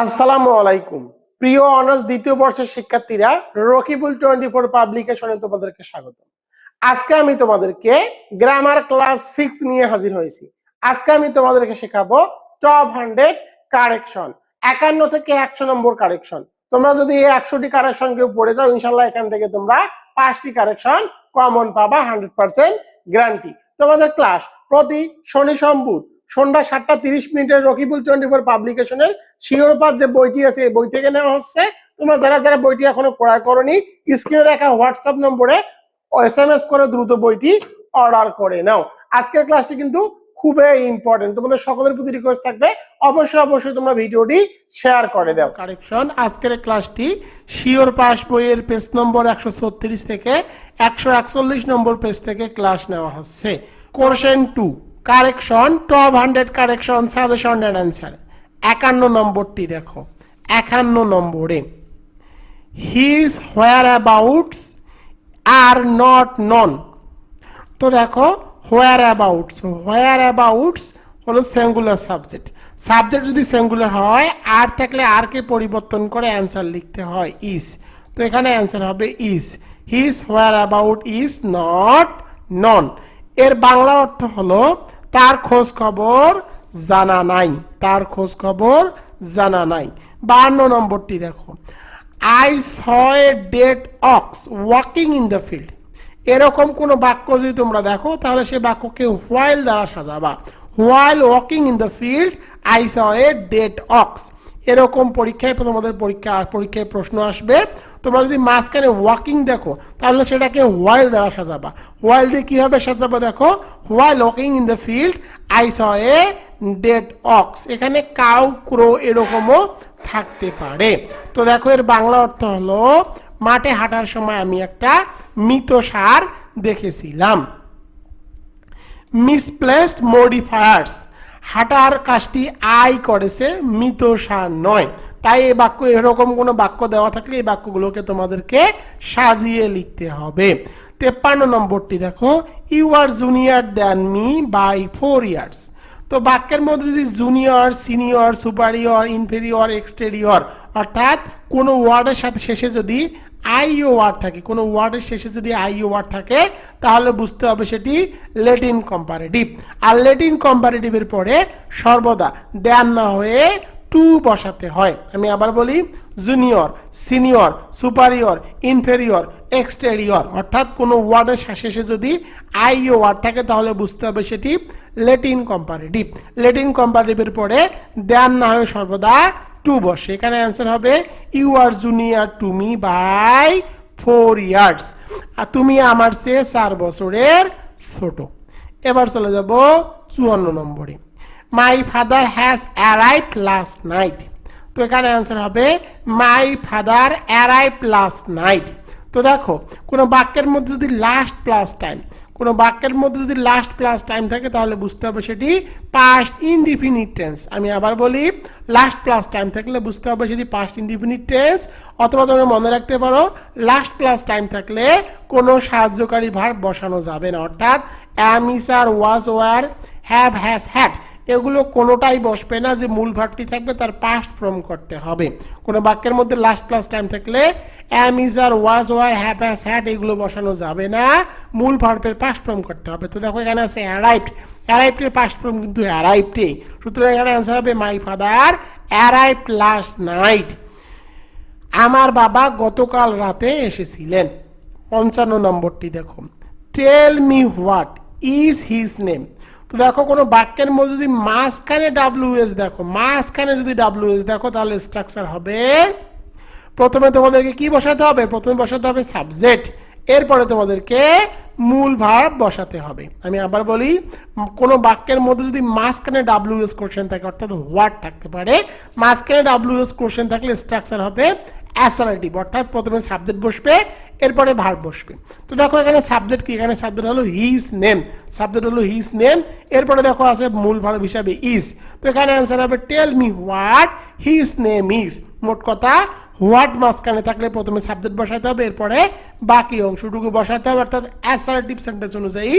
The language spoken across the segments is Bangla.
আসসালামু আলাইকুম প্রিয় অনার্স দ্বিতীয় বর্ষের শিক্ষার্থীরা, রকিবুল 24 পাবলিকেশনে তোমাদেরকে স্বাগত। আজকে আমি তোমাদেরকে গ্রামার ক্লাস 6 নিয়ে হাজির হয়েছি। আজকে আমি তোমাদেরকে শেখাবো টপ 100 কারেকশন, 51 থেকে 100 নম্বর কারেকশন। তোমরা যদি এই 100টি কারেকশন কেউ পড়ে যাও, ইনশাল্লাহ এখান থেকে তোমরা 5টি কারেকশন কমন পাবা, 100% গ্যারান্টি। তোমাদের ক্লাস প্রতি শনি সোমবার সন্ধ্যা 7:30 রকিবুল 24 পাবলিকেশনের শিওর পাথ যে বইটি আছে এই বই থেকে নেওয়া হচ্ছে। তোমরা যারা যারা বইটি এখনো ক্রয় করনি, স্ক্রিনে দেখা হোয়াটসঅ্যাপ নম্বরে SMS করে দ্রুত বইটি অর্ডার করে নাও। আজকের ক্লাসটি কিন্তু খুবই ইম্পর্টেন্ট, তোমাদের সকলের প্রতি রিকোয়েস্ট থাকবে অবশ্যই তোমরা ভিডিওটি শেয়ার করে দাও। কারেকশন আজকের ক্লাসটি শিওর পাস বইয়ের পেজ নম্বর 136 থেকে 141 নম্বর পেজ থেকে ক্লাস নেওয়া হচ্ছে। Question 2 correction top 100 correction suggestion and answer. 51 নম্বরটি দেখো, 51 নম্বরে his whereabouts are not known. তো দেখো whereabouts হলো সিঙ্গুলার সাবজেক্ট। সাবজেক্ট যদি সিঙ্গুলার হয়, আর থাকলে আর কে পরিবর্তন করে অ্যান্সার লিখতে হয় ইজ। তো এখানে অ্যান্সার হবে is. His whereabout is not known. এর বাংলা অর্থ হলো তার খোঁজ খবর জানা নাই, তার খোঁজ খবর জানা নাই। 52 নম্বরটি দেখো, I saw a dead ox walking in the field. এরকম কোন বাক্য যদি তোমরা দেখো, তাহলে সে বাক্যকে হোয়াইল দ্বারা সাজাবা। While walking in the field I saw a dead ox. এরকম পরীক্ষায় তোমাদের পরীক্ষায় প্রশ্ন আসবে। তোমরা যদি মাঝখানে ওয়াকিং দেখো, তাহলে সেটাকে হোয়াইল দ্বারা সাজাবা। হোয়াইল দিয়ে কিভাবে সাজাবো দেখো, while walking in the field I saw a dead ox. এখানে কাউ ক্রো এরকমও থাকতে পারে। তো দেখো এর বাংলা অর্থ হলো মাঠে হাঁটার সময় আমি একটা মৃত ষাঁড় দেখেছিলাম। মিসপ্লেসড মডিফায়ার্স, হাঁটার কাজটি আই করেছে, মৃত ষাঁড় নয়। তাই এই বাক্য এরকম কোনো বাক্য দেওয়া থাকলে এই বাক্যগুলোকে তোমাদেরকে সাজিয়ে লিখতে হবে। 53 নম্বরটি দেখো, you are junior than me by 4 years. তো বাক্যের মধ্যে যদি junior, senior, superior, inferior, exterior অর্থাৎ কোনো ওয়ার্ডের সাথে শেষে যদি আইও ওয়ার্ড থাকে, কোনো ওয়ার্ডের শেষে যদি আইও ওয়ার্ড থাকে, তাহলে বুঝতে হবে সেটি লেটিন কম্পারেটিভ। আর লেটিন কম্পারেটিভের পরে সর্বদা দেন না হয়ে টু বসাতে হয়। আমি আবার বলি, junior, senior, superior, inferior, exterior অর্থাৎ কোনো ওয়ার্ডের শেষে যদি আইও ওয়ার্ড থাকে, তাহলে বুঝতে হবে সেটি লেটিন কম্পারেটিভ। লেটিন কম্পারেটিভের পরে দেন না হয়ে সর্বদা টু বসে। এখানে অ্যান্সার হবে you are junior to me by 4 years. আর তুমি আমার চেয়ে 4 বছরের ছোট। এবার চলে যাব 54 নম্বরে, my father has arrived last night. তো এখানে অ্যান্সার হবে my father arrived last night. তো দেখো কোনো বাক্যের মধ্যে যদি লাস্ট প্লাস টাইম, কোনো বাক্যের মধ্যে যদি লাস্ট প্লাস টাইম থাকে, তাহলে বুঝতে হবে সেটি পাস্ট ইনডিফিনিট টেন্স। আমি আবার বলি, লাস্ট প্লাস টাইম থাকলে বুঝতে হবে সেটি পাস্ট ইনডিফিনিট টেন্স। অথবা তোমরা মনে রাখতে পারো, লাস্ট প্লাস টাইম থাকলে কোনো সাহায্যকারী ভার্ব বসানো যাবে না, অর্থাৎ am, is, are, was, were, have, has, had এগুলো কোনোটাই বসবে না যে মূল ভার্বটি থাকবে তার পাস্ট ফর্ম করতে হবে। কোনো বাক্যের মধ্যে লাস্ট প্লাস টাইম থাকলে am, is, are, was, were, have, has, had এগুলো বসানো যাবে না, মূল ভার্বের পাস্ট ফর্ম করতে হবে। তো দেখো এখানে আছে অ্যারাইভড, অ্যারাইভডের পাস্ট ফর্ম কিন্তু অ্যারাইভডই। সুতরাং এখানে অ্যান্সার হবে my father arrived last night. আমার বাবা গতকাল রাতে এসেছিলেন। 55 নম্বরটি দেখো, tell me what is his name. তো দেখো কোনো বাক্যের মধ্যে যদি মাঝখানে WS দেখো, মাঝখানে যদি WS দেখো, তাহলে স্ট্রাকচার হবে প্রথমে তোমাদেরকে কি বসাতে হবে, প্রথমে বসাতে হবে সাবজেক্ট, এরপরে তোমাদেরকে মূল ভার্ব বসাতে হবে। আমি আবার বলি, কোনো বাক্যের মধ্যে যদি মাঝখানে WS কোশ্চেন থাকে, অর্থাৎ হোয়াট থাকতে পারে, মাঝখানে WS কোশ্চেন থাকলে স্ট্রাকচার হবে অ্যাসার্টিভ, অর্থাৎ প্রথমে সাবজেক্ট বসবে, এরপরে ভার্ব বসবে। তো দেখো এখানে সাবজেক্ট কি, এখানে সাবজেক্ট হলো হিজ নেম, সাবজেক্ট হলো হিজ নেম, এরপরে দেখো আছে মূল ভার্ব হিসাবে ইজ। তো এখানে অ্যান্সার হবে tell me what his name is. মোট কথা হোয়াট মাঝখানে থাকলে প্রথমে সাবজেক্ট বসাতে হবে, এরপরে বাকি অংশটুকু বসাতে হবে, অর্থাৎ অ্যাসার্টিভ সেন্টেন্স অনুযায়ী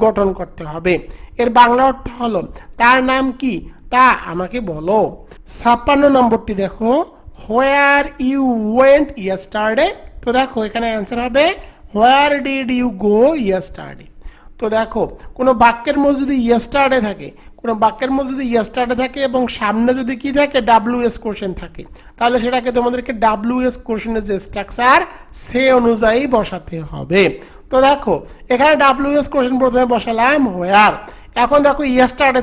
গঠন করতে হবে। এর বাংলা অর্থ হলো তার নাম কি, তা আমাকে বলো। 56 নম্বরটি দেখো, হোয়ার ইউ ওয়েন্ট ইয়েস্টারডে। তো দেখো এখানে অ্যান্সার হবে where did you go yesterday. তো দেখো কোনো বাক্যের মধ্যে যদি ইয়েস্টারডে থাকে, কোনো বাক্যের মধ্যে যদি ইয়েস্টারডে থাকে এবং সামনে যদি কি থাকে ডাব্লিউএস কোশ্চেন থাকে, তাহলে সেটাকে তোমাদেরকে ডাব্লিউএস কোশ্চেনের যে স্ট্রাকচার সে অনুযায়ী বসাতে হবে। তো দেখো এখানে ডাব্লিউএস কোশ্চেন প্রথমে বসালাম হোয়ার। এখন দেখো ইয়েস্টারডে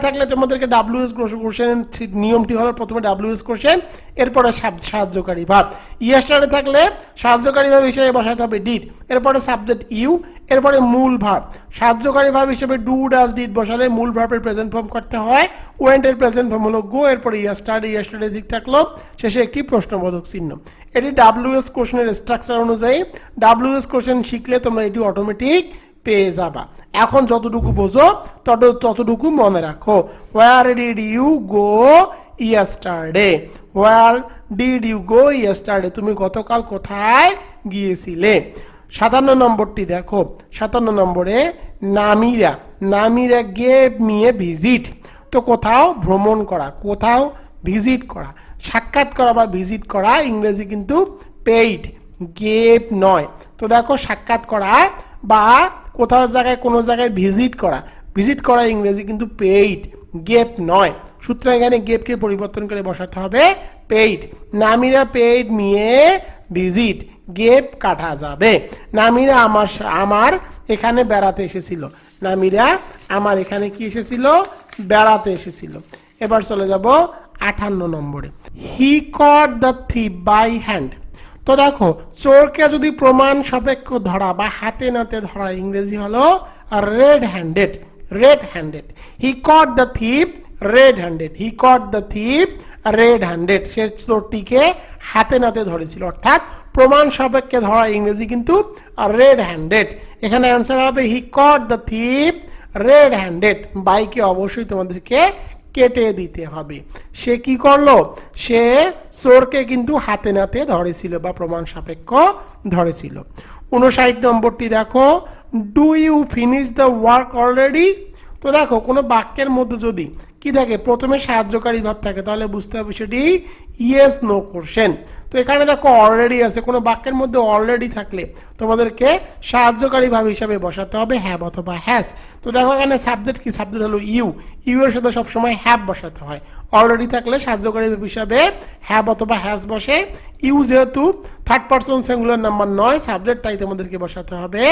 থাকলে তোমাদেরকে ডাব্লিউএস কোশ্চেন নিয়মটি হলো প্রথমে ডাব্লিউএস কোশ্চেন, এরপরে সাহায্যকারী ভাব। ইয়েস্টারডে থাকলে সাহায্যকারী ভাব হিসেবে বসাতে হবে ডিড, এরপরে সাবজেক্ট ইউ, এরপরে মূল ভাব। সাহায্যকারী ভাব হিসেবে ডু ডাজ ডিড বসালে মূল ভার্বের প্রেজেন্ট ফর্ম করতে হয়। ওয়েন্ট এর প্রেজেন্ট ফর্ম হলো গো, এরপরে ইয়েস্টারডে দিক থাকলো, শেষে একটি প্রশ্নবোধক চিহ্ন। এটি ডাব্লিউএস কোশ্চেনের স্ট্রাকচার অনুযায়ী। ডাব্লিউএস কোশ্চেন শিখলে তোমরা এটি অটোমেটিক পেয়ে যাবা। এখন যতটুকু বোঝো ততটুকু মনে রাখো। Where did you go yesterday, where did you go yesterday, তুমি গতকাল কোথায় গিয়েছিলে। 57 নম্বরটি দেখো, 57 নম্বরে Namira gave me a visit. তো কোথাও ভ্রমণ করা, কোথাও ভিজিট করা, সাক্ষাৎ করা বা ভিজিট করা ইংরেজি কিন্তু পেইড, গেভ নয়। তো দেখো সাক্ষাৎ করা বা কোথাও জায়গায় কোনো জায়গায় ভিজিট করা ইংরেজি কিন্তু পেইড, গেভ নয়। সুতরাং এখানে গেভকে পরিবর্তন করে বসাতে হবে পেইড। নামিরা পেইড মিয়ে ভিজিট, গেভ কাটা যাবে। নামিরা আমার এখানে বেড়াতে এসেছিল, নামিরা আমার এখানে কি এসেছিল, বেড়াতে এসেছিল। এবার চলে যাব 58 নম্বরে, he caught the thief by hand. তো দেখো চোরকে যদি প্রমাণ সাপেক্ষ ধরা বা হাতে নাতে ধরা ইংরেজি হলো red handed, red handed. He caught the thief red handed, he caught the thief red handed, সে চোরটিকে হাতে নাতে ধরেছিল, অর্থাৎ প্রমাণ সাপেক্ষে ধরা ইংরেজি কিন্তু রেড হ্যান্ডেড। এখানে অ্যান্সার হবে he caught the thief red handed. বাইকে অবশ্যই তোমাদেরকে কেটে দিতে হবে। সে কি করলো, সে চোরকে কিন্তু হাতে নাতে ধরেছিল বা প্রমাণ সাপেক্ষ ধরেছিল। 59 নম্বরটি দেখো, do you finish the work already. তো দেখো কোনো বাক্যের মধ্যে যদি কি থাকে, প্রথমে সাহায্যকারী ভাব থাকে, তাহলে বুঝতে হবে সেটি ইয়েস নো কোশ্চেন। তো এখানে দেখো অলরেডি আছে, কোনো বাক্যের মধ্যে অলরেডি থাকলে তোমাদেরকে সাহায্যকারী ভাব হিসাবে বসাতে হবে হ্যাভ অথবা হ্যাজ। তো দেখো এখানে সাবজেক্ট কি, সাবজেক্ট হলো ইউ, ইউ এর সাথে সবসময় হ্যাভ বসাতে হয়। অলরেডি থাকলে সাহায্যকারী ভাব হিসাবে হ্যাভ অথবা হ্যাজ বসে। ইউ যেহেতু থার্ড পারসন সিঙ্গুলার নাম্বার নয় সাবজেক্ট, তাই তোমাদেরকে বসাতে হবে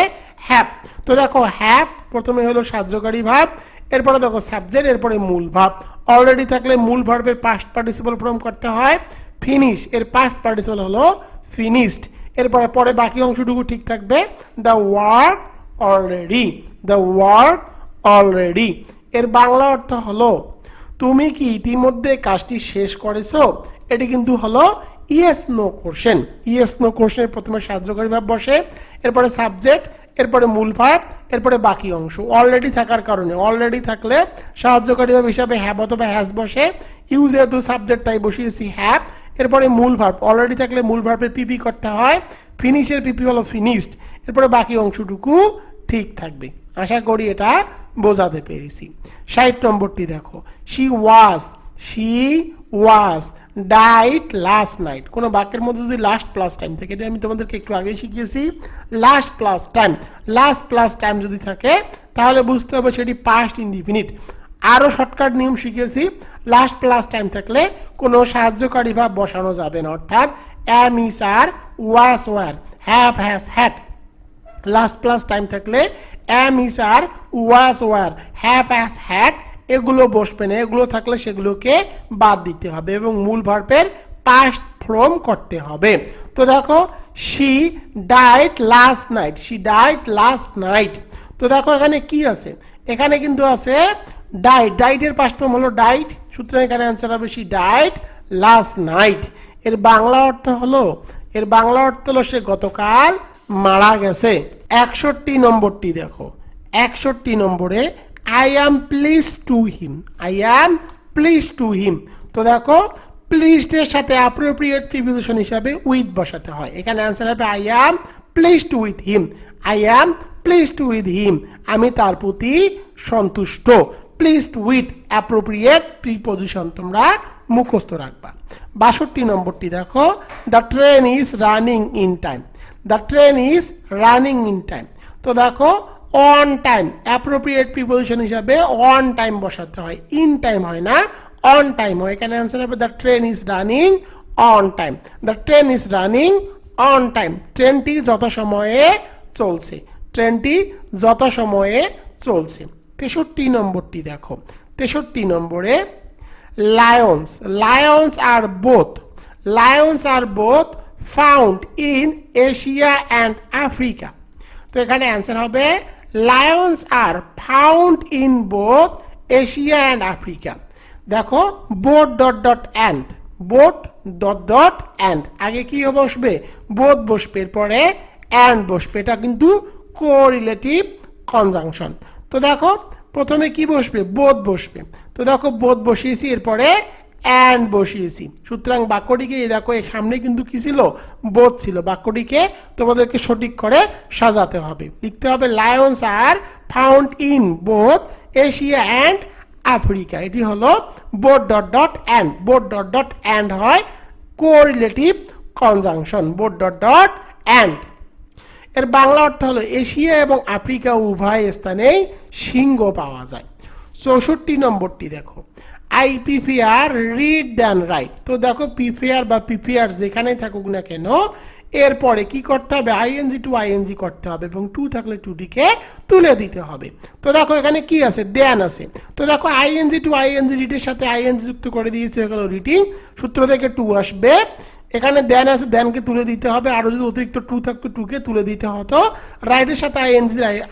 হ্যাভ। তো দেখো হ্যাভ প্রথমে হলো সাহায্যকারী ভাব, এরপরে দেখো সাবজেক্ট, এরপরে মূল ভাব। অলরেডি থাকলে মূল ভার্বের পাস্ট পার্টিসিপল ফর্ম করতে হয় ফিনিশ, এর পাস্ট পার্টিসিপল হলো ফিনিশড। এরপরে পরে বাকি অংশটুকু ঠিক থাকবে, the work already, the work already. এর বাংলা অর্থ হলো তুমি কি ইতিমধ্যে কাজটি শেষ করেছো। এটি কিন্তু হলো yes no question. Yes no কোশ্চেনের প্রথমে সাহায্যকারী ভাব বসে, এরপরে সাবজেক্ট, এরপরে মূল ভাব, এরপরে বাকি অংশ। অলরেডি থাকার কারণে, অলরেডি থাকলে সাহায্যকারী ভাব হিসাবে হ্যাভ অথবা হ্যাজ বসে। ইউ যেহেতু সাবজেক্ট তাই বসিয়েছি হ্যাভ, এরপরে মূল ভার্ব। অলরেডি থাকলে মূল ভার্বের পিপি করতে হয়, ফিনিশের পিপি হলো ফিনিশড, এরপরে বাকি অংশটুকু ঠিক থাকবে। আশা করি এটা বোঝাতে পেরেছি। 60 নম্বরটি দেখো, শি ওয়াজ ডাইট লাস্ট নাইট। কোনো বাক্যের মধ্যে যদি লাস্ট প্লাস টাইম থাকে, এটা আমি তোমাদেরকে একটু আগে শিখিয়েছি, লাস্ট প্লাস টাইম যদি থাকে তাহলে বুঝতে হবে সেটি পাস্ট ইনডিফিনিট। আরও শর্টকাট নিয়ম শিখিয়েছি, লাস্ট প্লাস টাইম থাকলে কোনো সাহায্যকারী ভাব বসানো যাবে না, অর্থাৎ am is are, was were, have has had. Last plus time থাকলে am is are, was were, have has had এগুলো বসবে না, এগুলো থাকলে সেগুলোকে বাদ দিতে হবে এবং মূল ভার্বের পাস্ট ফর্ম করতে হবে। তো দেখো শি ডাইট লাস্ট নাইট, শি ডাইট লাস্ট নাইট। তো দেখো এখানে কি আছে, এখানে কিন্তু আছে ডাইট, ডাইটের পাস্ট ফর্ম হলো ডাইট, সুতরাং এখানে অ্যান্সার হবে শি ডাইট লাস্ট নাইট। এর বাংলা অর্থ হলো, এর বাংলা অর্থ হলো সে গতকাল মারা গেছে। 61 নম্বরটি দেখো, 61 নম্বরে I am pleased to him, I am pleased to him। তো দেখো প্লিজড এর সাথে অ্যাপ্রোপ্রিয়েট প্রিপোজিশন হিসাবে উইথ বসাতে হয়। এখানে অ্যান্সার হবে I am pleased with him, I am pleased with him, আমি তার প্রতি সন্তুষ্ট। প্লিজড উইথ অ্যাপ্রোপ্রিয়েট প্রিপজিশন তোমরা মুখস্থ রাখবা। 62 নম্বরটি দেখো, the train is running in time. The train is running in time. তো দেখো অন টাইম অ্যাপ্রোপ্রিয়েট প্রিপজিশন হিসাবে অন টাইম বসাতে হয়, ইন টাইম হয় না, অন টাইম হয়। এখানে অ্যান্সার হবে the train is running on time. The train is running on time. ট্রেনটি যথাসময়ে চলছে, ট্রেনটি যথাসময়ে চলছে। 63 নম্বরটি দেখো, 63 নম্বরে lions, lions are both, lions are both found in Asia and Africa. তো এখানে অ্যান্সার হবে lions are found in both Asia and Africa. দেখো both dot dot and, both dot dot and, আগে কি বসবে, বোথ বসবে, এরপরে অ্যান্ড বসবে, এটা কিন্তু কোরিলেটিভ কনজাংশন। তো দেখো প্রথমে কি বসবে, বোথ বসবে। তো দেখো বোথ বসিয়েছি, এরপরে অ্যান্ড বসিয়েছি, সুতরাং বাক্যটিকে দেখো এর সামনে কিন্তু কি ছিল, বোথ ছিল। বাক্যটিকে তোমাদেরকে সঠিক করে সাজাতে হবে, লিখতে হবে lions are found in both Asia and Africa. এটি হলো both dot dot and, both dot dot and হয় correlative conjunction, both dot dot and. এর বাংলা অর্থ হলো এশিয়া এবং আফ্রিকা উভয় স্থানেই সিংহ পাওয়া যায়। 64 নম্বরটি দেখো, I prefer read than right. তো দেখো প্রিফেয়ার বা প্রিফেয়ার যেখানেই থাকুক না কেন, এরপরে কি করতে হবে, আইএনজি টু আইএনজি করতে হবে এবং টু থাকলে টুটিকে তুলে দিতে হবে। তো দেখো এখানে কি আছে, দেন আছে। তো দেখো আইএনজি টু আইএনজি রিডের সাথে আইএনজি যুক্ত করে দিয়েছে, হয়ে গেল রিডিং, সূত্র থেকে টু আসবে। এখানে দেন আছে, দেনকে তুলে দিতে হবে, আরো যদি অতিরিক্ত টু থাকতো টুকে তুলে দিতে হতো। রাইটের সাথে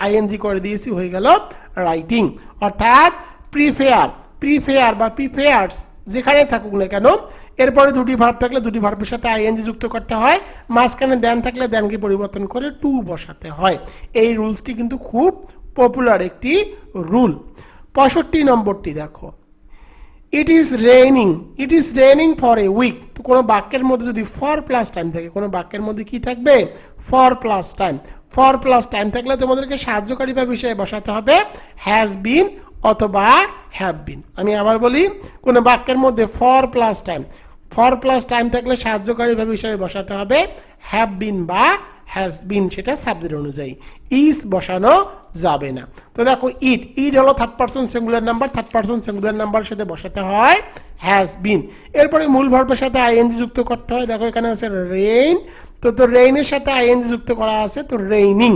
আইএনজি করে দিয়েছি, হয়ে গেল রাইটিং। অর্থাৎ প্রিফেয়ার, প্রিফেয়ার বা প্রিফেয়ার্স যেখানে থাকুক না কেন, এরপরে দুটি ভার্ব থাকলে দুটি ভার্বের সাথে আইএনজি যুক্ত করতে হয়, মাঝখানে দেন থাকলে দেনকে পরিবর্তন করে টু বসাতে হয়। এই রুলসটি কিন্তু খুব পপুলার একটি রুল। 65 নম্বরটি দেখো, it is raining, it is raining for a week. তো কোনো বাক্যের মধ্যে যদি ফর প্লাস টাইম থাকে, কোনো বাক্যের মধ্যে কি থাকবে, for plus time. For plus time থাকলে তোমাদেরকে সাহায্যকারী বা বিষয়ে বসাতে হবে হ্যাজ বিন অথবা হ্যাভ বিন। আমি আবার বলি, কোনো বাক্যের মধ্যে for plus time, for plus time থাকলে সাহায্যকারী বা বিষয়ে বসাতে হবে হ্যাভ বিন বা হ্যাজ বিন, সেটা সাবজেক্ট অনুযায়ী, ইজ বসানো যাবে না। তো দেখো ইট, ইট হলো third person singular number, third person singular নাম্বারের সাথে বসাতে হয় হ্যাজ বিন। এরপরে মূল ভার্বের সাথে আইএনজি যুক্ত করতে হয়। দেখো এখানে আছে রেইন, তো রেইনের সাথে আইএনজি যুক্ত করা আছে, তো raining.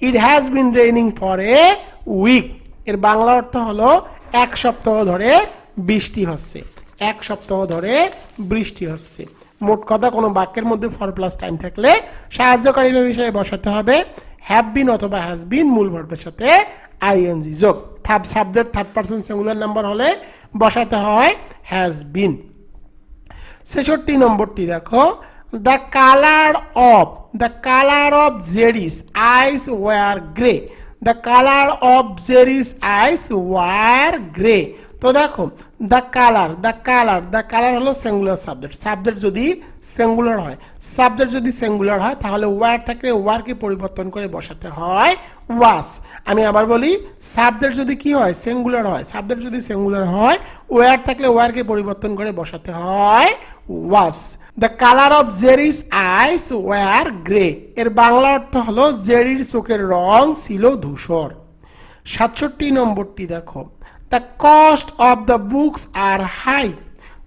It has been raining for a week. এর বাংলা অর্থ হলো এক সপ্তাহ ধরে বৃষ্টি হচ্ছে, এক সপ্তাহ ধরে বৃষ্টি হচ্ছে। মোট কথা কোনো বাক্যের মধ্যে ফর প্লাস টাইম থাকলে সাহায্যকারী বিষয়ে বসাতে হবে হ্যাভ বিন অথবা হ্যাজ বিন, মূল ভার্বের সাথে আইএনজি যোগ। Subject third person singular number হলে বসাতে হয় হ্যাজ বিন। 66 নম্বরটি দেখো, the colour of, the colour of Jerry's eyes were grey. The colour of Jerry's eyes were grey. তো দেখো the colour, the colour, the colour হলো সিঙ্গুলার সাবজেক্ট। সাবজেক্ট যদি সিঙ্গুলার হয়, সাবজেক্ট যদি সিঙ্গুলার হয় তাহলে ওয়ার থাকলে ওয়ারকে পরিবর্তন করে বসাতে হয় ওয়াস। আমি আবার বলি, সাবজেক্ট যদি কি হয়, সিঙ্গুলার হয়, সাবজেক্ট যদি সিঙ্গুলার হয়, ওয়ার থাকলে ওয়ারকে পরিবর্তন করে বসাতে হয় was. The colour of Jerry's eyes were grey. এর বাংলা অর্থ হলো জেরির চোখের রং ছিল ধূসর। 67 নম্বরটি দেখো, the cost of the books are high.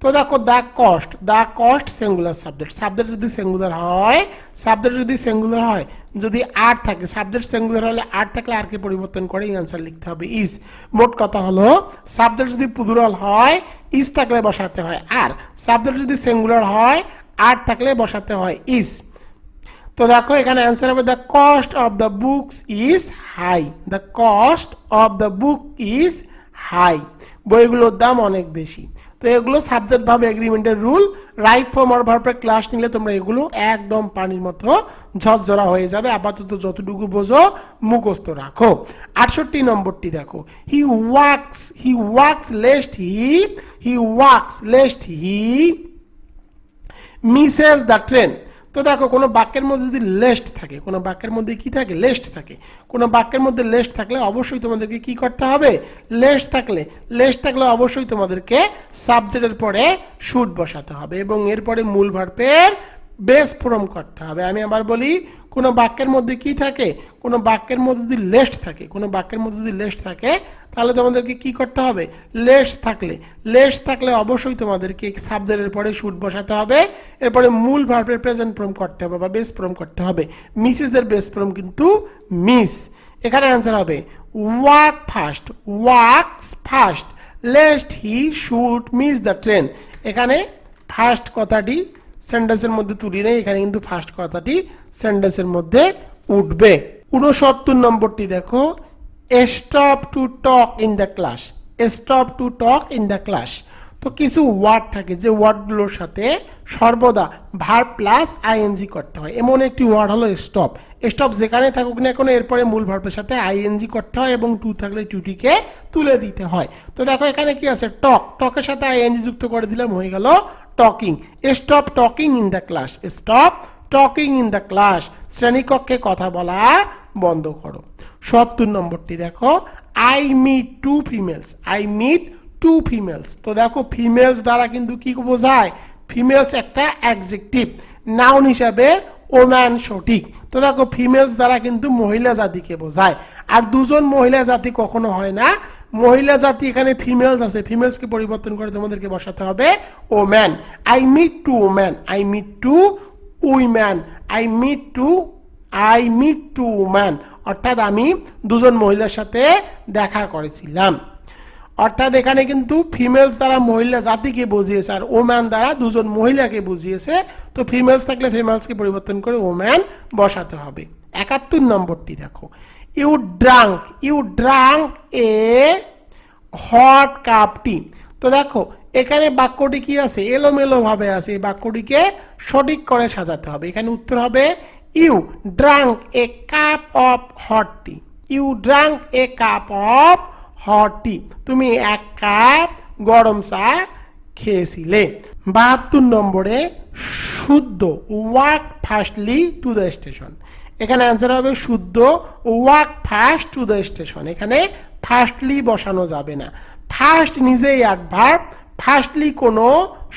তো দেখো the cost, the cost singular subject, subject যদি সিঙ্গুলার হয়, সাবজেক্ট যদি সিঙ্গুলার হয়, যদি আর থাকে, সাবজেক্ট সিঙ্গুলার হলে আর থাকলে আরকে পরিবর্তন করে অ্যান্সার লিখতে হবে ইজ। মোট কথা হলো সাবজেক্ট যদি প্লুরাল হয় ইজ থাকলে বসাতে হয় আর, সাবজেক্ট যদি সিঙ্গুলার হয় আর থাকলে বসাতে হয় ইজ। তো দেখো এখানে অ্যান্সার হবে the cost of the books is high. The cost of the book is high, বইগুলোর দাম অনেক বেশি। তো এগুলো সাবজেক্ট ভাব এগ্রিমেন্টের রুল। রাইট ফর্ম অর ভার্বের ক্লাস নিলে তোমরা এগুলো একদম পানির মতো ঝরঝরা হয়ে যাবে। আপাতত যতটুকু বোঝো মুখস্থ রাখো। 68 নম্বরটি দেখো, he walks, he walks lest he walks lest he misses the train. তো দেখো কোনো বাক্যের মধ্যে যদি লেস্ট থাকে, কোনো বাক্যের মধ্যে কি থাকে, লেস্ট থাকে, কোনো বাক্যের মধ্যে লেস্ট থাকলে অবশ্যই তোমাদেরকে কি করতে হবে, লেস্ট থাকলে অবশ্যই তোমাদেরকে সাবজেক্টের পরে শুড বসাতে হবে এবং এরপরে মূল ভার্বের বেস ফর্ম করতে হবে। আমি আবার বলি, কোনো বাক্যের মধ্যে কি থাকে, কোনো বাক্যের মধ্যে যদি লেস্ট থাকে, কোনো বাক্যের মধ্যে যদি লেস্ট থাকে তাহলে তোমাদেরকে কি করতে হবে, লেস্ট থাকলে অবশ্যই তোমাদেরকে সাবজেক্টের পরে শুড বসাতে হবে, এরপরে মূল ভার্বের প্রেজেন্ট ফর্ম করতে হবে বা বেস ফর্ম করতে হবে। মিসেসের বেস ফর্ম কিন্তু মিস। এখানে অ্যান্সার হবে walks fast lest he should miss the train. এখানে ফার্স্ট কথাটি সেন্টেন্সের মধ্যে তুলি নেই, এখানে কিন্তু ফার্স্ট কথাটি সেন্টেন্সের মধ্যে উঠবে। 69 নম্বরটি দেখো, stop to talk in the class. Stop to talk in the class. তো কিছু ওয়ার্ড থাকে যে ওয়ার্ডগুলোর সাথে সর্বদা ভার্ব প্লাস আইএনজি করতে হয়। এমন একটি ওয়ার্ড হলো স্টপ। স্টপ যেখানে থাকুক না এখন এরপরে মূল ভার্বের সাথে আইএনজি করতে হয় এবং টু থাকলে টুটিকে তুলে দিতে হয়। তো দেখো এখানে কি আছে, টকের সাথে আইএনজি যুক্ত করে দিলাম, হয়ে গেল talking. Stop talking in the class. Stop talking in the class. শ্রেণীকক্ষে কথা বলা বন্ধ করো। 70 নম্বরটি দেখো, আই মিট টু ফিমেলস। তো দেখো ফিমেলস দ্বারা কিন্তু কি বোঝায়, ফিমেলস একটা অ্যাডজেক্টিভ, নাউন হিসাবে ওম্যান সঠিক। তো দেখো ফিমেলস দ্বারা কিন্তু মহিলা জাতিকে বোঝায়, আর দুজন মহিলা জাতি কখনো হয় না। মহিলা জাতি এখানে ফিমেলস আছে, ফিমেলসকে পরিবর্তন করে তোমাদেরকে বসাতে হবে woman. I meet two woman, I meet two women, I meet two woman, অর্থাৎ আমি দুজন মহিলার সাথে দেখা করেছিলাম। অর্থাৎ এখানে কিন্তু ফিমেলস দ্বারা মহিলা জাতিকে বুঝিয়েছে আর ওম্যান দ্বারা দুজন মহিলাকে বুঝিয়েছে। তো ফিমেলস থাকলে ফিমেলসকে পরিবর্তন করে ওম্যান বসাতে হবে। 71 নম্বরটি দেখো, you drank a hot cup tea. তো দেখো এখানে বাক্যটি কি আছে, এলোমেলো ভাবে আছে, এই বাক্যটিকে সঠিক করে সাজাতে হবে। এখানে উত্তর হবে you drank a cup of hot tea. You drank a cup of hot tea, তুমি এক কাপ গরম চা খেয়েছিলে। 72 নম্বরে শুদ্ধ, walk fastly to the station. এখানে অ্যান্সার হবে শুদ্ধ, walk fast to the station. এখানে ফাস্টলি বসানো যাবে না, ফাস্ট নিজেই অ্যাডভার্ব, ফাস্টলি কোনো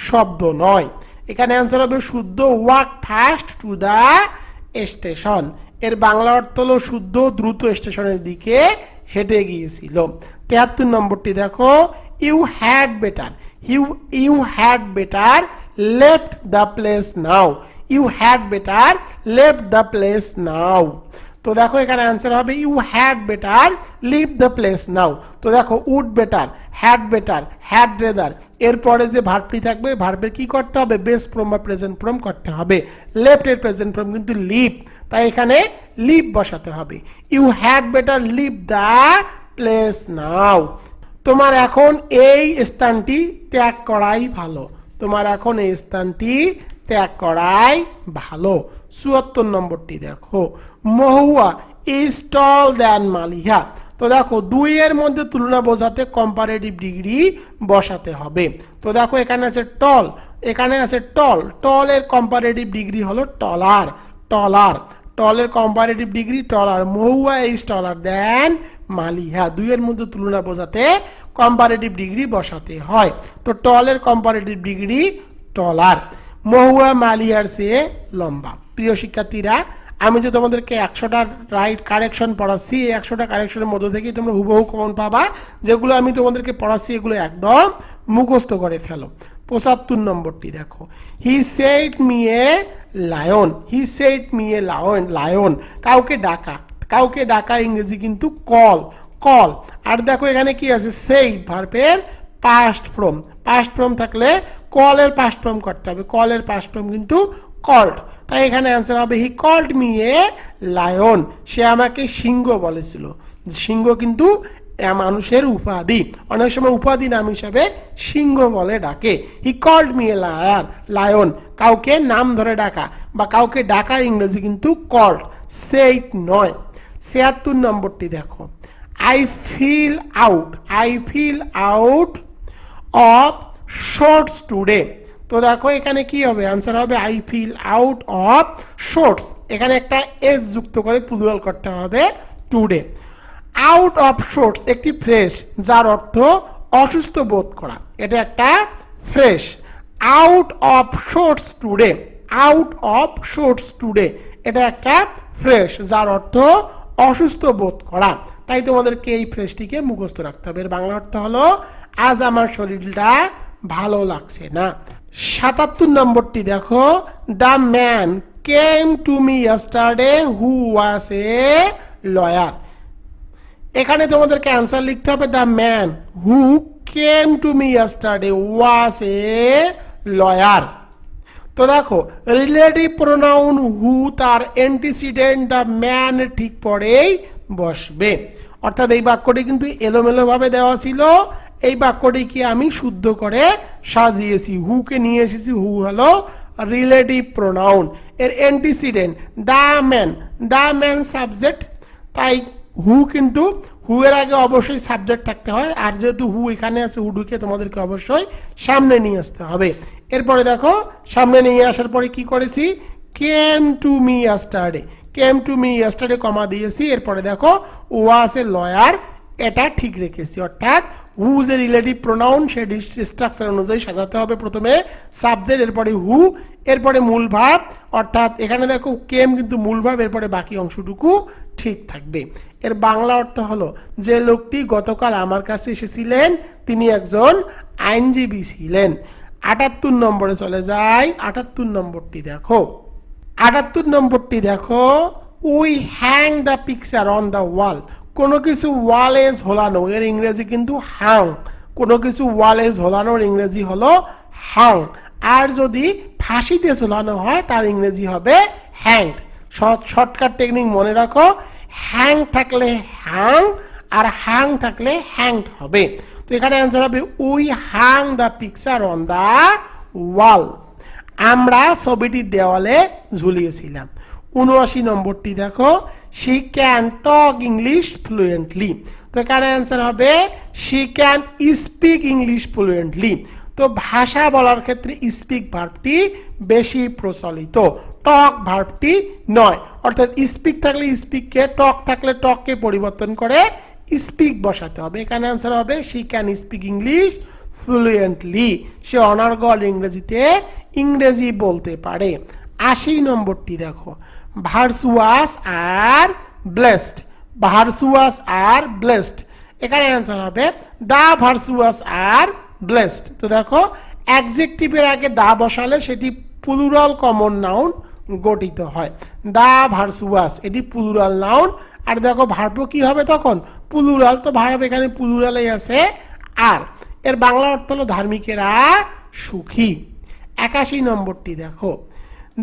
শব্দ নয়। এখানে অ্যান্সার হবে শুদ্ধ, walk fast to the station. এর বাংলা অর্থ হলো শুদ্ধ, দ্রুত স্টেশনের দিকে হেঁটে গিয়েছিল। 73 নম্বরটি দেখো, you had better left the place now. You had better left the place now. তো দেখো এখানে অ্যান্সার হবে you had better leave the place now. তো দেখো উড বেটার, হ্যাড রেদার, এরপরে যে ভার্বটি থাকবে ভার্বের কি করতে হবে, বেস ফর্ম বা প্রেজেন্ট ফর্ম করতে হবে। লেফট এর প্রেজেন্ট ফর্ম কিন্তু লিভ, তাই এখানে লিভ বসাতে হবে। You had better leave the place now. তোমার এখন এই স্থানটি ত্যাগ করাই ভালো। তোমার এখন এই স্থানটি ত্যাগ করাই ভালো। 74 নম্বরটি দেখো, মহুয়া ইজ টল দ্যান মালিহা। তো দেখো দুইয়ের মধ্যে তুলনা বোঝাতে কম্পারেটিভ ডিগ্রি বসাতে হবে। তো দেখো এখানে আছে টল, এখানে আছে টল, টলের কম্পারেটিভ ডিগ্রি হলো টলের comparative degree taller. Mahua is taller than Maliha, দুইয়ের মধ্যে তুলনা বোঝাতে কম্পারেটিভ ডিগ্রি বসাতে হয়। তো টলের কম্পারেটিভ ডিগ্রি টলার। মহুয়া মালিহার চেয়ে লম্বা। প্রিয় শিক্ষার্থীরা, আমি যে তোমাদেরকে 100টা রাইট কারেকশন পড়াচ্ছি, এই 100টা কারেকশনের মধ্য থেকেই তোমরা হুবহু কমন পাবা। যেগুলো আমি তোমাদেরকে পড়াচ্ছি এগুলো একদম মুখস্থ করে ফেলো। 75 নম্বরটি দেখো, he said me a lion. Lion কাউকে ডাকা ইংরেজি কিন্তু কল। আর দেখো এখানে কি আছে, সেইড ভার্বের পাস্ট ফর্ম থাকলে কলের পাস্ট ফর্ম করতে হবে, কলের পাস্ট ফর্ম কিন্তু কল্ড। তাই এখানে অ্যান্সার হবে he called me a lion. সে আমাকে সিংহ বলেছিল। সিংহ কিন্তু মানুষের উপাধি, অনেক সময় উপাধি নাম হিসাবে সিংহ বলে ডাকে। He called me a lion, কাউকে নাম ধরে ডাকা বা কাউকে ডাকার ইংরেজি কিন্তু কল্ড, সেইড নয়। 76 নম্বরটি দেখো, I fill out of swords today. তো দেখো এখানে কি হবে, আনসার হবে I fill out of swords. এখানে একটা এস যুক্ত করে প্লুরাল করতে হবে টুডে। আউট অফ শর্টস একটি ফ্রেশ যার অর্থ অসুস্থ বোধ করা, এটা একটা fresh. Out of swords today, out of swords today এটা একটা ফ্রেশ যার অর্থ অসুস্থ বোধ করা। তাই তোমাদেরকে এই ফ্রেশটিকে মুখস্থ রাখতে হবে। এর বাংলা অর্থ হলো আজ আমার শরীরটা ভালো লাগছে না। ৭৭ নম্বরটি দেখো, the man came to me yesterday who was a lawyer. এখানে তোমাদেরকে অ্যান্সার লিখতে হবে the man who came to me yesterday was a lawyer. তো দেখো রিলেটিভ প্রোনাউন হু তার অ্যান্টিসিডেন্ট দ্য ম্যান ঠিক পরেই বসবে। অর্থাৎ এই বাক্যটি কিন্তু এলোমেলোভাবে দেওয়া ছিল, এই বাক্যটিকে আমি শুদ্ধ করে সাজিয়েছি। হুকে নিয়ে এসেছি, হু হলো রিলেটিভ প্রোনাউন, এর antecedent the man, the man subject, তাই হু কিন্তু হু এর আগে অবশ্যই সাবজেক্ট থাকতে হয়, আর যেহেতু হু এখানে আছে হুডুকে তোমাদেরকে অবশ্যই সামনে নিয়ে আসতে হবে। এরপরে দেখো সামনে নিয়ে আসার পরে কি করেছি, came to me yesterday, came to me yesterday comma দিয়েছি। এরপরে দেখো ওয়াজ এ লয়ার, এটা ঠিক রেখেছি। অর্থাৎ হু যে রিলেটিভ প্রোনাউন সেই স্ট্রাকচার অনুযায়ী সাজাতে হবে। প্রথমে সাবজেক্ট, এরপরে হু, এরপরে মূল ভার্ব। অর্থাৎ এখানে দেখো কেম কিন্তু মূল ভার্ব, এরপরে বাকি অংশটুকু ঠিক থাকবে। এর বাংলা অর্থ হলো যে লোকটি গতকাল আমার কাছে এসেছিলেন তিনি একজন আইনজীবী ছিলেন। ৭৮ নম্বরে চলে যাই। ৭৮ নম্বরটি দেখো, ৭৮ নম্বরটি দেখো, we hang the picture on the wall. কোনো কিছু ওয়ালে ঝোলানো, এর ইংরেজি কিন্তু হাং। কোনো কিছু ওয়ালে ঝোলানোর ইংরেজি হলো হাং। আর যদি ফাঁসিতে ঝোলানো হয় তার ইংরেজি হবে হ্যাংড। শর্টকাট টেকনিক মনে রাখো, হ্যাং থাকলে হ্যাং আর হাং থাকলে হ্যাংড হবে। তো এখানে অ্যান্সার হবে we hung the picture on the wall. আমরা ছবিটি দেওয়ালে ঝুলিয়েছিলাম। ৭৯ নম্বরটি দেখো, she can talk English fluently. তো এখানে অ্যান্সার হবে she can speak English fluently. তো ভাষা বলার ক্ষেত্রে স্পিক ভার্বটি বেশি প্রচলিত, টক ভার্বটি নয়। অর্থাৎ স্পিক থাকলে স্পিককে, টক থাকলে টককে পরিবর্তন করে স্পিক বসাতে হবে। এখানে অ্যান্সার হবে she can speak English fluently, সে অনর্গল ইংরেজিতে ইংরেজি বলতে পারে। ৮০ নম্বরটি দেখো, virtuous are blessed, virtuous are blessed. এখানে অ্যান্সার হবে দা ভার্চুয়াস আর ব্লেসড। তো দেখো অ্যাডজেক্টিভের আগে দা বসালে সেটি প্লুরাল কমন নাউন গঠিত হয়। দা ভার্চুয়াস এটি প্লুরাল নাউন, আর দেখো ভার্ব কি হবে তখন প্লুরাল, তো ভার্ব এখানে প্লুরালেই আছে আর। এর বাংলা অর্থ হলো ধার্মিকেরা সুখী। ৮১ নম্বরটি দেখো,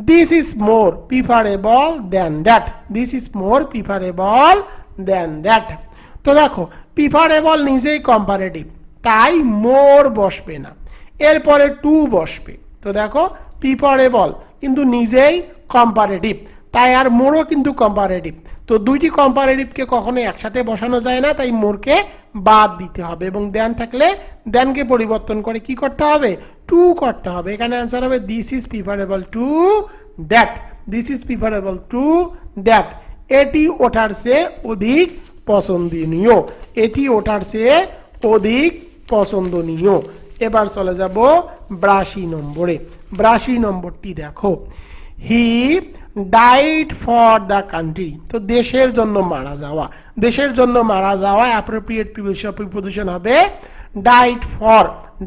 this is more preferable than that, this is more preferable than that. তো দেখো প্রিফারেবল নিজেই কম্পারেটিভ, তাই মোর বসবে না, এরপরে টু বসবে। তো দেখো প্রিফারেবল কিন্তু নিজেই কম্পারেটিভ, তাই আর মোরও কিন্তু কম্পারেটিভ। তো দুইটি কম্পারেটিভকে কখনোই একসাথে বসানো যায় না, তাই মোরকে বাদ দিতে হবে এবং দেন থাকলে দেনকে পরিবর্তন করে কি করতে হবে, টু করতে হবে। এখানে অ্যান্সার হবে this is preferable to that, this is preferable to that. এটি ওটার চেয়ে অধিক পছন্দনীয়, এটি ওটার চেয়ে অধিক পছন্দনীয়। এবার চলে যাব ৮২ নম্বরে। ৮২ নম্বরটি দেখো, he died for the country. তো দেশের জন্য মারা যাওয়া, দেশের জন্য মারা যাওয়া অ্যাপ্রোপ্রিয়েট প্রিপোজিশন হবে ডাইড ফর,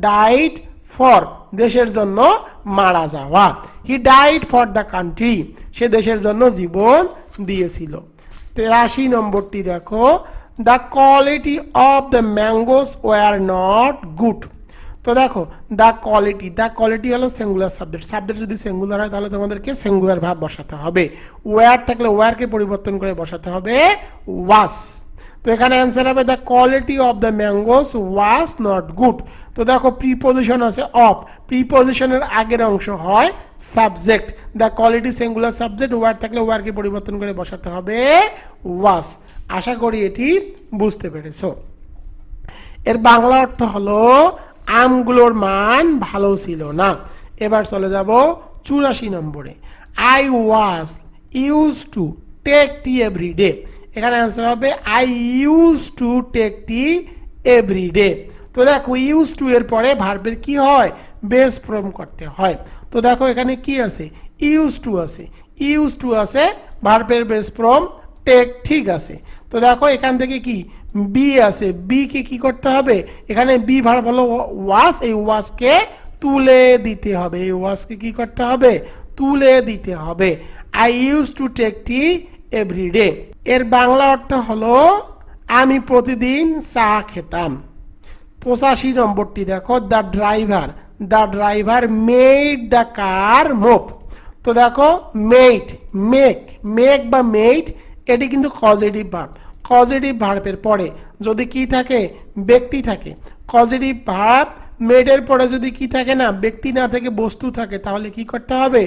ডাইড ফর দেশের জন্য মারা যাওয়া। He died for the country, সে দেশের জন্য জীবন দিয়েছিল। ৮৩ নম্বরটি দেখো, the quality of the mangoes were not good. তো দেখো দ্য কোয়ালিটি হলো সিঙ্গুলার সাবজেক্ট, সাবজেক্ট যদি সিঙ্গুলার হয় তাহলে তোমাদেরকে সিঙ্গুলার ভাব বসাতে হবে। ওয়ার থাকলে ওয়ারকে পরিবর্তন করে বসাতে হবে ওয়াস। তো এখানে অ্যান্সার হবে the quality of the mangoes was not good. তো দেখো প্রিপোজিশন আছে অফ, প্রিপোজিশনের আগের অংশ হয় subject, the quality singular subject, were থাকলে ওয়ারকে পরিবর্তন করে বসাতে হবে ওয়াস। আশা করি এটি বুঝতে পেরেছো। এর বাংলা অর্থ হলো আমগুলোর মান ভালো ছিল না। এবার চলে যাব 84 নম্বরে। I was use to take tea every day. এখানে অ্যান্সার হবে I use to take tea every day. তো দেখো ইউজ টু এর পরে ভার্বের কি হয়, বেস ফর্ম করতে হয়। তো দেখো এখানে কি আছে, ইউজ টু আছে, ইউজ টু আছে, ভার্বের বেস ফর্ম টেক, ঠিক আছে। তো দেখো এখান থেকে কি বি আছে, বি কে কি করতে হবে, এখানে বি ভার্ব হলো ওয়াজ, এই ওয়াজকে তুলে দিতে হবে, এই ওয়াজকে কি করতে হবে, তুলে দিতে হবে। I use to take tea everyday এর বাংলা অর্থ হলো আমি প্রতিদিন চা খেতাম। 85 নম্বরটি দেখো, the driver made the car move. তো দেখো মেড, মেক বা মেড এটি কিন্তু পজিটিভ ভার্ব। পজিটিভ ভার্বের পরে যদি কি থাকে, ব্যক্তি থাকে। পজিটিভ ভার্ব মেডের পরে যদি কি থাকে না, ব্যক্তি না থেকে বস্তু থাকে, তাহলে কি করতে হবে,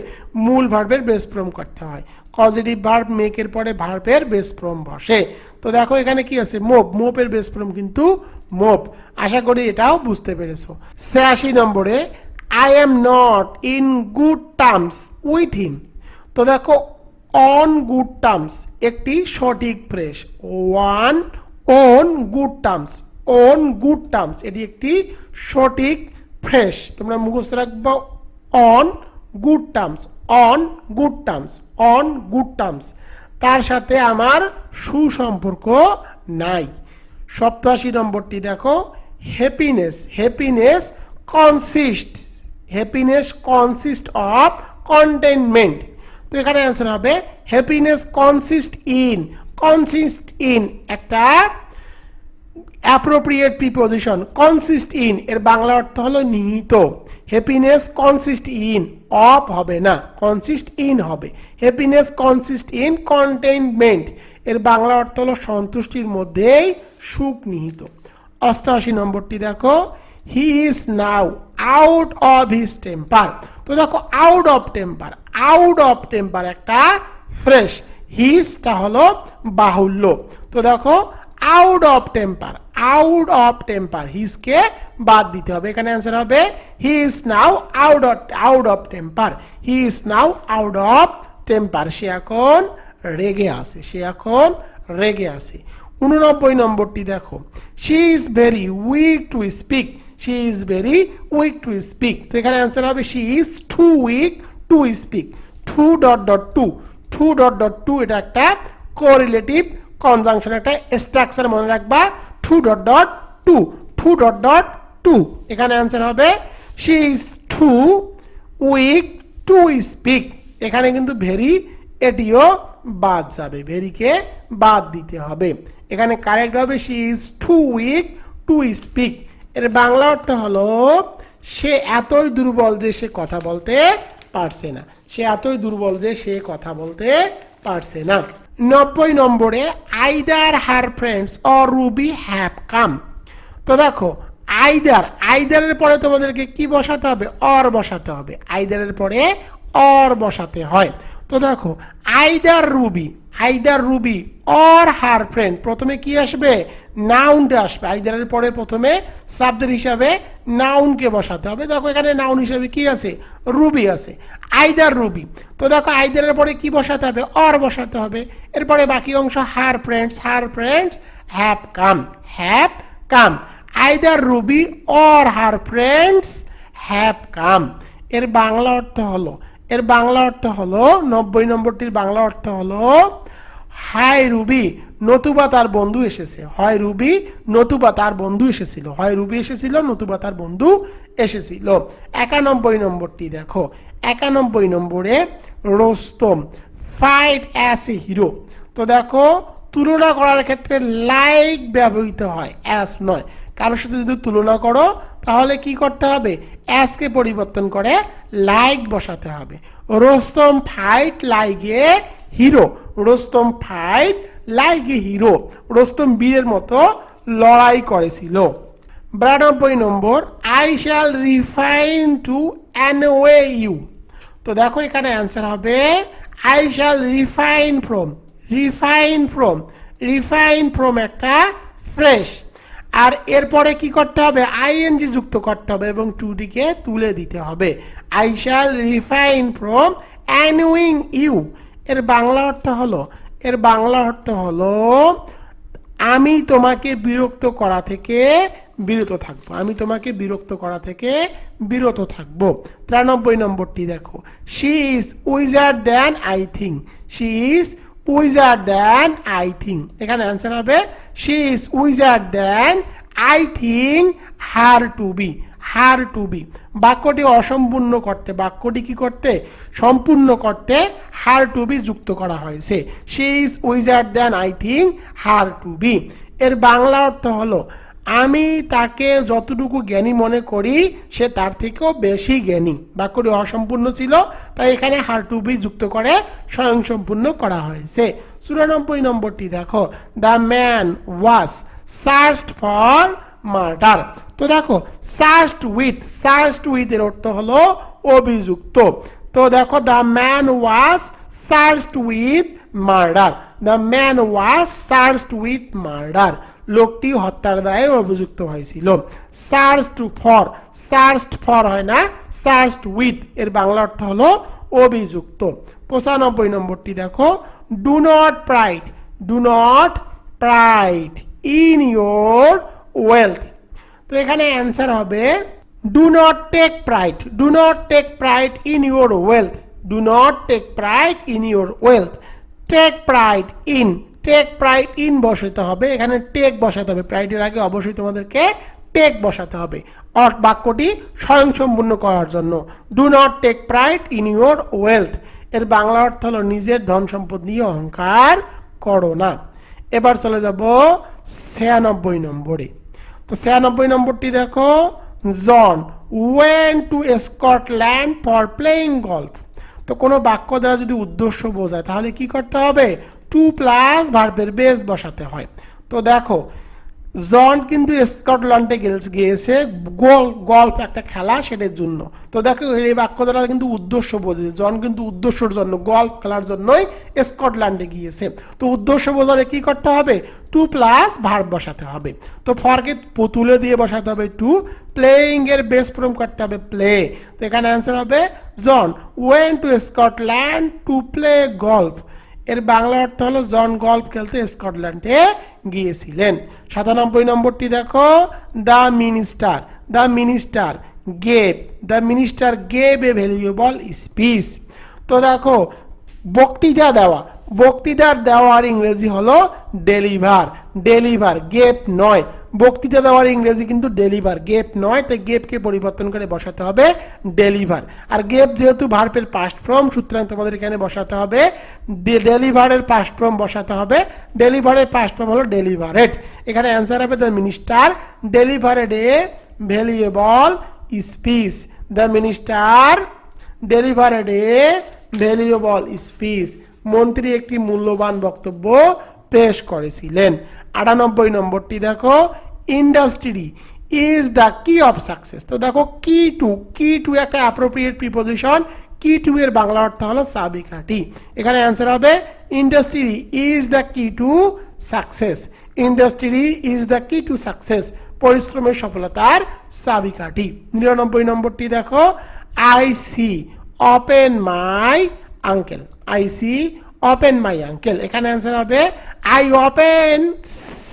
মূল ভার্বের বেস ফর্ম করতে হয়। পজিটিভ ভার্ব মেকের পরে ভার্বের বেস ফর্ম বসে। তো দেখো এখানে কি আছে, মোপের বেস ফর্ম কিন্তু মোপ। আশা করি এটাও বুঝতে পেরেছো। 86 নম্বরে I am not in good terms with him. তো দেখো অন গুড টার্মস একটি সঠিক phrase, on good terms, on good terms এটি একটি সঠিক ফ্রেজ, তোমরা মুখস্থ রাখবো, on good terms, on good terms, on good terms, তার সাথে আমার সুসম্পর্ক নাই। 87 নম্বরটি দেখো, হ্যাপিনেস কনসিস্ট অফ কন্টেনমেন্ট। তো এখানে অ্যান্সার হবে হ্যাপিনেস কনসিস্ট ইন একটা অ্যাপ্রোপ্রিয়েট প্রিপোজিশন। কনসিস্ট ইন এর বাংলা অর্থ হলো নিহিত। হ্যাপিনেস কনসিস্ট ইন, অফ হবে না, কনসিস্ট ইন হবে। হ্যাপিনেস কনসিস্ট ইন কন্টেইনমেন্ট এর বাংলা অর্থ হলো সন্তুষ্টির মধ্যেই সুখ নিহিত। 88 নম্বরটি দেখো, হি is now out of his temper. তো দেখো আউট অফ টেম্পার একটা ফ্রেশ, হিজটা হলো বাহুল্য। তো দেখো আউট অফ টেম্পার, হিজকে বাদ দিতে হবে, এখানে অ্যান্সার হবে he is now out of temper, he is now out of temper, সে এখন রেগে আছে, 89 নম্বরটি দেখো, she is very weak to speak, তো এখানে অ্যান্সার হবে she is too weak to speak. 2.2 এটা একটা কোরিলেটিভ কনজাংশন, একটা স্ট্রাকচার মনে রাখবা, 2.2 এখানে অ্যান্সার হবে she is too weak to speak. এখানে কিন্তু ভেরি এটিও বাদ যাবে, ভেরিকে বাদ দিতে হবে, এখানে কারেক্ট হবে she is too weak to speak. এর বাংলা অর্থ হলো সে এতই দুর্বল যে সে কথা বলতে পারছে না, 90 নম্বরে either her friends or Ruby have come. তো দেখো আইদারের পরে তোমাদেরকে কি বসাতে হবে, অর বসাতে হবে, আইদারের পরে অর বসাতে হয়। তো দেখো either Ruby or her friend, প্রথমে কি আসবে, নাউনটা আসবে, আইদারের পরে প্রথমে সাবজেক্ট হিসাবে নাউনকে বসাতে হবে। দেখো এখানে নাউন হিসাবে কি আছে, রুবি আছে, আইদার রুবি। তো দেখো আইদারের পরে কি বসাতে হবে, অর বসাতে হবে, এরপরে বাকি অংশ her friends have come, either Ruby or her friends have come. এর বাংলা অর্থ হলো 90 নম্বরটির বাংলা অর্থ হলো হাই রুবি নতুবা তার বন্ধু এসেছে, হয় রুবি নতুবা তার বন্ধু এসেছিল, 91 নম্বরটি দেখো, 91 নম্বরে Rostam fight as a hero. তো দেখো তুলনা করার ক্ষেত্রে লাইক ব্যবহৃত হয়, অ্যাস নয়। কারোর সাথে যদি তুলনা করো তাহলে কি করতে হবে, অ্যাসকে পরিবর্তন করে লাইক বসাতে হবে। Rustam fight like a hero, Rustam বীরের মতো লড়াই করেছিল। 92 নম্বর, I shall refrain to annoy you. তো দেখো এখানে অ্যান্সার হবে আই শ্যাল রিফাইন ফ্রম একটা ফ্রেশ, আর এরপরে কি করতে হবে, আইএনজি যুক্ত করতে হবে এবং টুটিকে তুলে দিতে হবে। I shall refrain from annoying you, এর বাংলা অর্থ হলো, আমি তোমাকে বিরক্ত করা থেকে বিরত থাকবো, আমি তোমাকে বিরক্ত করা থেকে বিরত থাকবো। 93 নম্বরটি দেখো, she is wiser than I think, she is wiser than I think, এখানে অ্যান্সার হবে she is wiser than I think her to be, her to be. বাক্যটি অসম্পূর্ণ করতে, বাক্যটি কি করতে, সম্পূর্ণ করতে হার টু বি যুক্ত করা হয়েছে। She is wiser than I think her to be, এর বাংলা অর্থ হলো আমি তাকে যতটুকু জ্ঞানী মনে করি সে তার থেকেও বেশি জ্ঞানী। বাক্যটি অসম্পূর্ণ ছিল, তাই এখানে হার টু বি যুক্ত করে স্বয়ংসম্পূর্ণ করা হয়েছে। 94 নম্বরটি দেখো, the man was searched for murder. তো দেখো সার্চড উইথ এর অর্থ হলো অভিযুক্ত। তো দেখো the man was searched with murder, the man was searched with murder, লোকটি হত্যার দায়ে অভিযুক্ত হয়েছিল। সার্চড ফর হয় না, সার্চড উইথ, এর বাংলা অর্থ হলো অভিযুক্ত। 95 নম্বরটি দেখো, do not pride in your wealth. তো এখানে অ্যান্সার হবে do not take pride in your wealth, do not take pride in your wealth. Take pride in বসাতে হবে, এখানে টেক বসাতে হবে, প্রাইডের আগে অবশ্যই তোমাদেরকে টেক বসাতে হবে বাক্যটি স্বয়ংসম্পূর্ণ করার জন্য। Do not take pride in your wealth, এর বাংলা অর্থ হলো নিজের ধন সম্পদ নিয়ে অহংকার করো না। এবার চলে যাব 96 নম্বরে। তো 96 নম্বরটি দেখো, John went to Scotland for playing golf. তো কোনো বাক্য দ্বারা যদি উদ্দেশ্য বোঝায় তাহলে কি করতে হবে, টু প্লাস ভার্বের বেস বসাতে হয়। তো দেখো জন কিন্তু স্কটল্যান্ডে গিয়েছে গল্ফ একটা খেলা, সেটার জন্য। তো দেখো এই বাক্য দ্বারা কিন্তু উদ্দেশ্য বোঝাচ্ছে, জন কিন্তু উদ্দেশ্যের জন্য গল্ফ খেলার জন্যই স্কটল্যান্ডে গিয়েছে। তো উদ্দেশ্য বোঝালে কি করতে হবে, টু প্লাস ভার্ব বসাতে হবে। তো ফরকে তুলে দিয়ে বসাতে হবে টু, প্লেইং এর বেস ফর্ম করতে হবে প্লে। তো এখানে অ্যান্সার হবে John went to Scotland to play golf, এর বাংলা অর্থ হলো জন গল্ফ খেলতে স্কটল্যান্ডে গিয়েছিলেন। 97 নম্বরটি দেখো, the minister gave a valuable speech. তো দেখো বক্তৃতা দেওয়ার ইংরেজি হলো ডেলিভার, গেভ নয়। বক্তৃতা দেওয়ার ইংরেজি কিন্তু ডেলিভার, গেভ নয়, তাই গেভকে পরিবর্তন করে বসাতে হবে ডেলিভার। আর গেভ যেহেতু ভার্বের পাস্ট ফর্ম, সুতরাং তোমাদের এখানে বসাতে হবে ডেলিভারের পাস্ট ফর্ম বসাতে হবে। ডেলিভারের পাস্ট ফর্ম হলো ডেলিভারেড। এখানে অ্যান্সার হবে the minister delivered a valuable speech, the minister delivered a valuable speech, মন্ত্রী একটি মূল্যবান বক্তব্য পেশ করেছিলেন। 98 নম্বরটি দেখো, ইন্ডাস্ট্রি ইজ দ্য কি অফ সাকসেস। তো দেখো কি টু একটা অ্যাপ্রোপ্রিয়েট প্রিপোজিশন, কি টু এর বাংলা অর্থ হলো চাবিকাঠি। এখানে অ্যান্সার হবে industry is the key to success, industry is the key to success, পরিশ্রমের সফলতার চাবিকাঠি। 99 নম্বরটি দেখো, I see open my uncle, এখানে অ্যান্সার হবে I open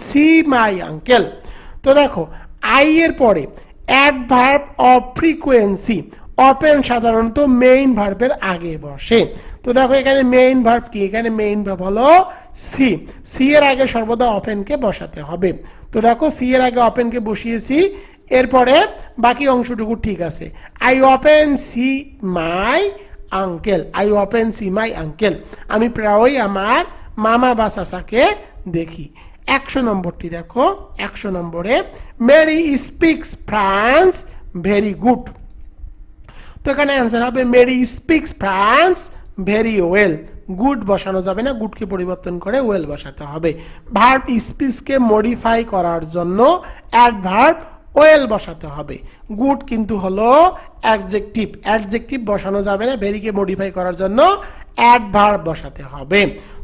see my uncle. তো দেখো আই এর পরে অ্যাডভার্ব অফ ফ্রিকোয়েন্সি, ওপেন সাধারণত মেইন ভার্বের আগে বসে। তো দেখো এখানে মেইন ভার্ব কি, এখানে মেইন ভার্ব হলো সি এর আগে সর্বদা ওপেনকে বসাতে হবে। তো দেখো সি এর আগে ওপেনকে বসিয়েছি, এরপরে বাকি অংশটুকু ঠিক আছে। I open see my uncle, আমি প্রায়ই আমার মামা বা চাচাকে দেখি। 100 নম্বরটি দেখো, 100 নম্বরে Mary speaks France very good. তো এখানে অ্যান্সার হবে Mary speaks France very well, good বসানো যাবে না, গুডকে পরিবর্তন করে ওয়েল বসাতে হবে। ভার্ব স্পিচকে মডিফাই করার জন্য অ্যাডভার্ব ওয়েল বসাতে হবে। গুড কিন্তু হলো অ্যাডজেক্টিভ বসানো যাবে না, ভেরিকে মডিফাই করার জন্য অ্যাডভার্ব বসাতে হবে।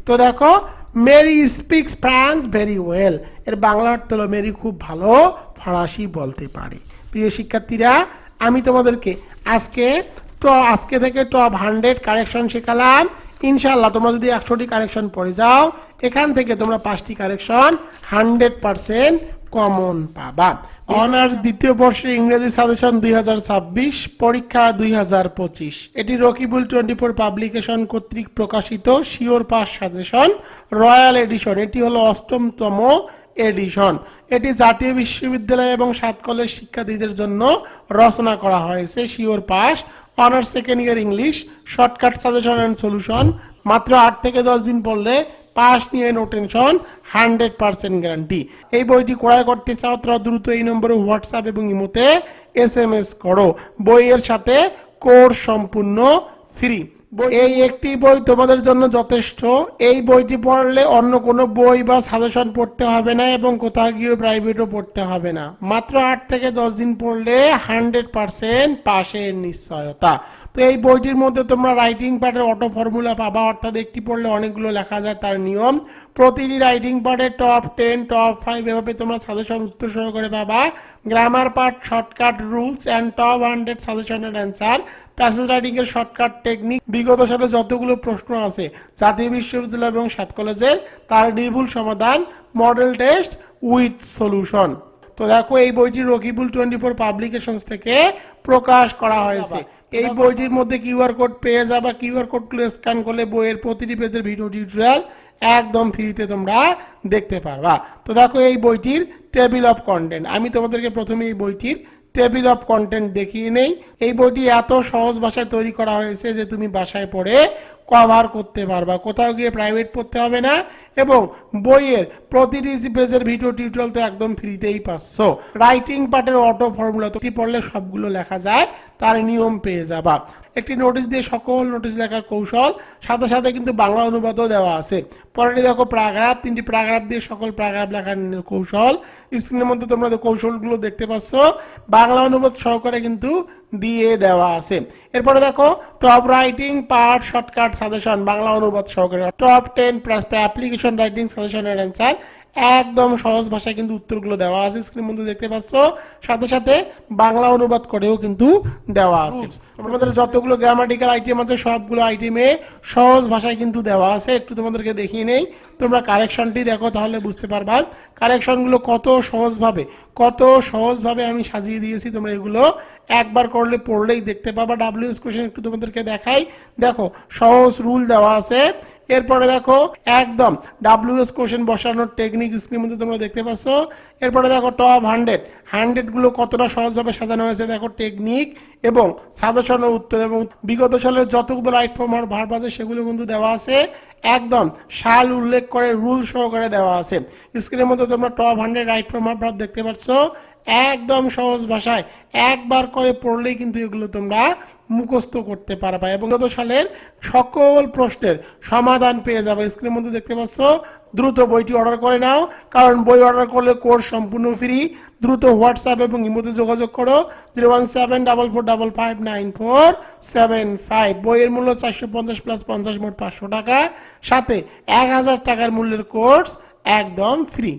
তো দেখো Mary speaks France very well, এর বাংলা অর্থ হলো মেরি খুব ভালো ফরাসি বলতে পারে। প্রিয় শিক্ষার্থীরা, আমি তোমাদেরকে আজকে থেকে টপ 100 কারেকশন শেখালাম। ইনশাআল্লাহ তোমরা যদি 100টি কারেকশন পড়ে যাও, এখান থেকে তোমরা 5টি কারেকশন 100% কমন পাবা। অনার্স দ্বিতীয় বর্ষের ইংরেজি সাজেশন 2026, পরীক্ষা 2025। এটি রকিবুল 24 পাবলিকেশন কর্তৃক প্রকাশিত sure pass suggestion royal edition. এটি হলো 8তম এডিশন। এটি জাতীয় বিশ্ববিদ্যালয় এবং 7 কলেজ শিক্ষার্থীদের জন্য রচনা করা হয়েছে। Sure pass honours second year English shortcut suggestion and solution. মাত্র 8 থেকে 10 দিন পড়লে পাস নিয়ে নো টেনশন, 100% গ্যারান্টি। এই বইটি ক্রয় করতে চাও তোমরা দ্রুত এই নম্বরে হোয়াটসঅ্যাপ এবং ইমোতে SMS করো। বইয়ের সাথে কোর্স সম্পূর্ণ ফ্রি। এই একটি বই তোমাদের জন্য যথেষ্ট। এই বইটি পড়লে অন্য কোনো বই বা সাজেশন পড়তে হবে না এবং কোথাও গিয়ে প্রাইভেটও পড়তে হবে না। মাত্র 8 থেকে 10 দিন পড়লে 100% পাশের নিশ্চয়তা। তো এই বইটির মধ্যে তোমরা রাইটিং পার্টের অটো ফর্মুলা পাবা, অর্থাৎ একটি পড়লে অনেকগুলো লেখা যায় তার নিয়ম। প্রতিটি রাইটিং পার্টের টপ 10, টপ 5 এভাবে তোমরা সাজেশন উত্তর সহকারে পাবা। Grammar part, shortcut rules and top 100 সাজেশনের অ্যান্সার, প্যাসেজ রাইটিং এর শর্টকাট টেকনিক, বিগত সালে যতগুলো প্রশ্ন আছে জাতীয় বিশ্ববিদ্যালয় এবং 7 কলেজের, তার নির্ভুল সমাধান, মডেল টেস্ট উইথ সলিউশন। তো দেখো, এই বইটি রকিবুল 24 পাবলিকেশনস থেকে প্রকাশ করা হয়েছে। এই বইটির মধ্যে কিউআর কোড পেয়ে যাবা। কিউআর কোডগুলো স্ক্যান করলে বইয়ের প্রতিটি পেজের ভিডিও টিউটোরিয়াল একদম ফ্রিতে তোমরা দেখতে পারবা। তো দেখো, এই বইটির টেবিল অফ কন্টেন্ট, আমি তোমাদেরকে প্রথমে এই বইটির টেবিল অফ কন্টেন্ট দেখিয়ে নেই। এই বইটি এত সহজ ভাষায় তৈরি করা হয়েছে যে তুমি বাসায় পড়ে কভার করতে পারবা, কোথাও গিয়ে প্রাইভেট পড়তে হবে না এবং বইয়ের প্রতিটি পেজের ভিডিও টিউটোরিয়াল তো একদম ফ্রিতেই পাচ্ছ। রাইটিং পার্টের অটো ফর্মুলা তো পড়লে সবগুলো লেখা যায়, তার নিয়ম পেয়ে যাবা। একটি নোটিশ দিয়ে সকল নোটিশ লেখার কৌশল, সাথে সাথে কিন্তু বাংলা অনুবাদও দেওয়া আছে। পরেরটি দেখো প্যারাগ্রাফ, 3টি প্যারাগ্রাফ দিয়ে সকল প্যারাগ্রাফ লেখার কৌশল। স্ক্রিনের মধ্যে তোমরা কৌশলগুলো দেখতে পাচ্ছ, বাংলা অনুবাদ সহকারে কিন্তু দিয়ে দেওয়া আছে। এরপরে দেখো top writing part shortcut suggestion Bangla অনুবাদ সহকারে, টপ 10 অ্যাপ্লিকেশন রাইটিং সাজেশনের অ্যান্সার, একদম সহজ ভাষায় কিন্তু উত্তরগুলো দেওয়া আছে, স্ক্রিনের মধ্যে দেখতে পাচ্ছ। সাথে সাথে বাংলা অনুবাদ করেও কিন্তু দেওয়া আছে। তোমাদের যতগুলো গ্রামাটিক্যাল আইটেম আছে সবগুলো আইটেমে সহজ ভাষায় কিন্তু দেওয়া আছে। একটু তোমাদেরকে দেখিয়ে নেই, তোমরা কারেকশনটি দেখো তাহলে বুঝতে পারবা কারেকশনগুলো কত সহজভাবে আমি সাজিয়ে দিয়েছি। তোমরা এগুলো একবার করলে পড়লেই দেখতে পাবা। WS কোশ্চেন একটু তোমাদেরকে দেখাই, দেখো সহজ রুল দেওয়া আছে। এরপরে দেখো একদম WS কোশ্চেন বসানোর টেকনিক স্ক্রিনের মধ্যে তোমরা দেখতে পাচ্ছ। এরপরে দেখো টপ 100 গুলো কতটা সহজভাবে সাজানো হয়েছে, দেখো টেকনিক এবং সাজেশনের উত্তর এবং বিগত সালের যতগুলো রাইট ফর্ম আর ভার্ব আছে সেগুলো কিন্তু দেওয়া আছে, একদম সাল উল্লেখ করে রুল সহকারে দেওয়া আছে। স্ক্রিনের মধ্যে তোমরা টপ 100 রাইট ফর্ম আর ভার্ব দেখতে পাচ্ছ, একদম সহজ ভাষায় একবার করে পড়লেই কিন্তু এগুলো তোমরা মুখস্থ করতে পারবা এবং গত সালের সকল প্রশ্নের সমাধান পেয়ে যাবে। স্ক্রিনের মধ্যে দেখতে পাচ্ছ। দ্রুত বইটি অর্ডার করে নাও, কারণ বই অর্ডার করলে কোর্স সম্পূর্ণ ফ্রি। দ্রুত হোয়াটসঅ্যাপ এবং ইমোতে যোগাযোগ করো 01744559475। বইয়ের মূল্য 450 প্লাস 50 মোট 500 টাকা, সাথে 1000 টাকার মূল্যের কোর্স একদম ফ্রি।